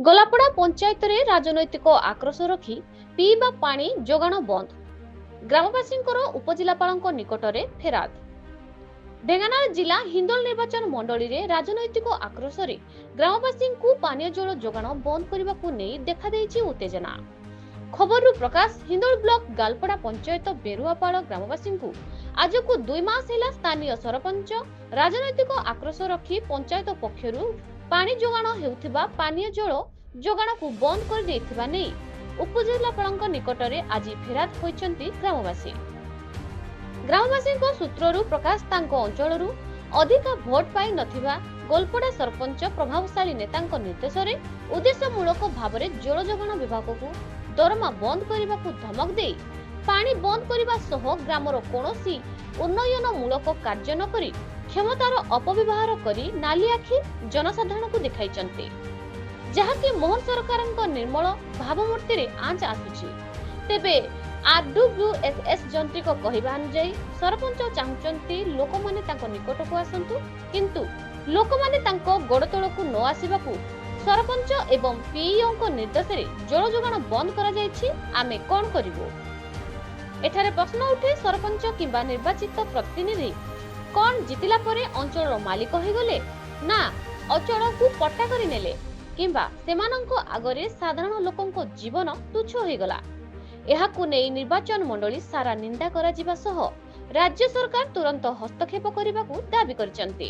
गोलापड़ा पंचायत रे राजनैतिक आक्रोश रखी पीवा पानी जोगाण बंद। ग्रामवासी उपजिलापाल निकट में फेराद। ढेंकानाल जिला हिंदोल निर्वाचन मंडली रे राजनैतिक आक्रोश रे ग्रामवासी पानीय जल जोगाण बंद करने को नहीं देखा देइछि उत्तेजना। खबर प्रकाश हिंदोल ब्लॉक गालपड़ा पंचायत बेरुआपाल ग्रामवासी आज को 2 मास है स्थानीय सरपंच राजनैतिक आक्रोश रखी पंचायत पक्षरु पानी जोगाण हेउथिबा पानीय जल जोगाण को बंद कर देथिबा नै उपजिलापाल निकट में आज फेराद होइछन्ति ग्रामवासी। ग्रामवासी सूत्ररु प्रकाश तांको अंचलरु अधिका भोट पाई नथिबा गोलपड़ा सरपंच प्रभावशाली नेतांको निर्देश रे उद्देश्यमूलक भाव में जल जोगाण विभाग को दरमा बंद करने को धमक दे पानी बंद करने सह ग्रामर कोनोसी उन्नयन मूलक कार्य न करी क्षमतार अपव्यवहार करी नाली आखि जनसाधारण को देखाइचन्ते, जहाँकि मोहन सरकारଙ୍କ निर्मल भावमूर्ति रे आंच आसुछि। तेबे आरडब्ल्यूएसएस जंत्रीक कहबा अनुसार सरपंच चाहुचन्ती लोक माने तांको निकट को आसंतु, किंतु लोक माने तांको गोड़ तळकु न आसीबाकू सरपंच एवं पीईओ को निर्देश रे जल जोगाण बंद करा जायछि। आमे कोन करिवो? एठारे प्रश्न उठे सरपंच किंबा निर्वाचित प्रतिनिधि कोन जितिला परे अंचल मालिक हो गले ना अचल को पट्टा करि नेले किंबा सेमानंको आगरे साधारण लोकंको जीवन तुच्छ हो गला। एहाकु नै निर्वाचन मंडली सारा निंदा करा जिबा सह राज्य सरकार तुरंत हस्तक्षेप करिबाकू दाबी करचन्ते।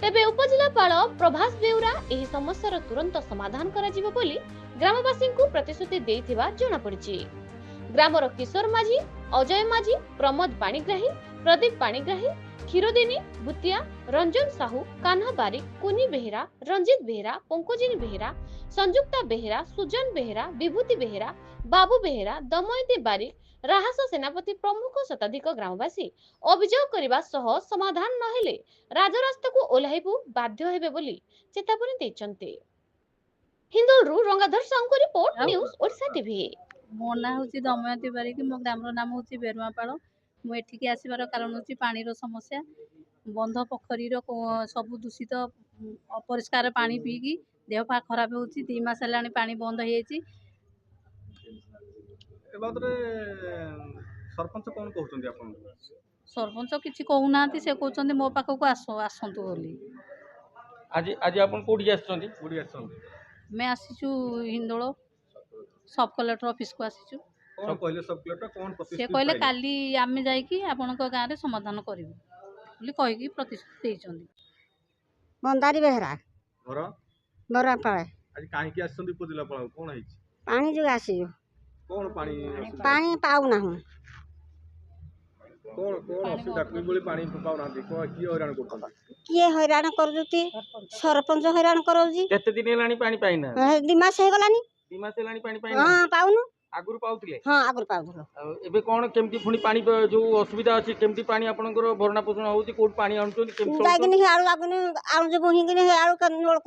तेबे उपजिलापाल प्रभास बेउरा एही समस्यार तुरंत समाधान करा जिवो बोली ग्रामवासी को प्रतिश्रुति देइथिबा जणा पड़िछि। ग्रामर किशोर माझी, अजय माझी, प्रमोद पाणीग्राही, प्रदीप पाणीग्राही, क्षीरोदिनी भूतिया, रंजन साहू, कान्हा बारिक, कुनी बेहेरा, रंजित बेहेरा, पंकजिनी बेहेरा, संयुक्ता बेहेरा, सुजन बेहेरा, विभूति बेहेरा, बाबू बेहेरा, दमयती बारिक, राहस सेनापति प्रमुख शताधिक ग्रामवासी अभियोग करने सह समाधान न हेले राजरास्ता को ओह्लाइबु बाध्य हेबे बोली चेतावनी दैछन्ते। हिंदोलरु Rangadhar Sahu report news Odisha TV. मो ना हूँ दमयती बारिक, मो ग्राम नाम हूँ बेरुआपाल। मु एठिकी आसबार कारण हूँ पानीर समस्या। बंध पोखरी सब दूषित अपरिष्कार पानी पीकी देह पा खराब हो 2 मास है पानी बंद हो। सरपंच कौन कहते हैं? सरपंच किसी कहूना से कहते मो पाखक आसतु बोली। आज आज आप कोठी आछन? मैं आसीचु हिंदोल सब कलेक्टर ऑफिस को आसीचु। कौन कहले सब कलेक्टर कौन से प्रतिश्रुति कहले पाइले? काली आमे जाइकी आपनक गाँव समाधान करिवु बोली कहिकी प्रतिश्रुति देइछन्ती। मंदारी बेहरा घर बरापाल आज काहे की आछन उपजिलापाल कोन है? पानी जो आसी कौन पानी पानी पाऊ ना कौन कौन असुविधा कोई बोली पानी पाउ ना को की हैरान करछन? किए हैरान करजुती सरपंच हैरान करौजी। केते दिन हेलानी पानी पाइना? 2 मास हे गलानी। 2 मास हेलानी पानी पाइना? हां पाउनु आगुर पाउतिले? हां आगुर पाउथलो। एबे कोन केमती फुनी पानी जो असुविधा अछि केमती पानी आपनकर भरणा पोषण होउती कोड पानी आनुचोनी केमती जागिनी आळू आगुनी आळू जे बोहिगिनी आळू नळ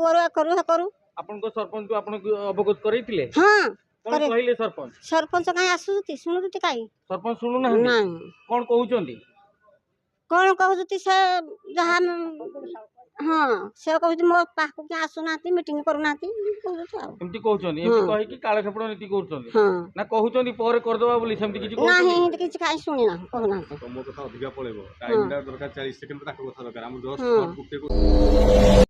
करू आपनको सरपंच को आपन अवगत करैतिले? हां कोन कहले सरपंच? सरपंच काई आसुती सुनुती काई? सरपंच सुनु ना? नहीं कोन कहउचंदी? कोन कहउती से जहां हां से कहउती मो पाखु के आसुनाती मीटिंग करूनाती कहउती आ एमती कहउचंदी एमती कहि कि काळे खपड़ नीति करउचंदी हां ना कहउचंदी पर कर दबा बोली सेमती किछि कहउचंदी? नहीं हिंदी किछि काई सुनी ना कहना तो मो कथा अधिका पळेबो टाइम दरकार 40 सेकंड ताको कथा दरकार हम 10 मिनिट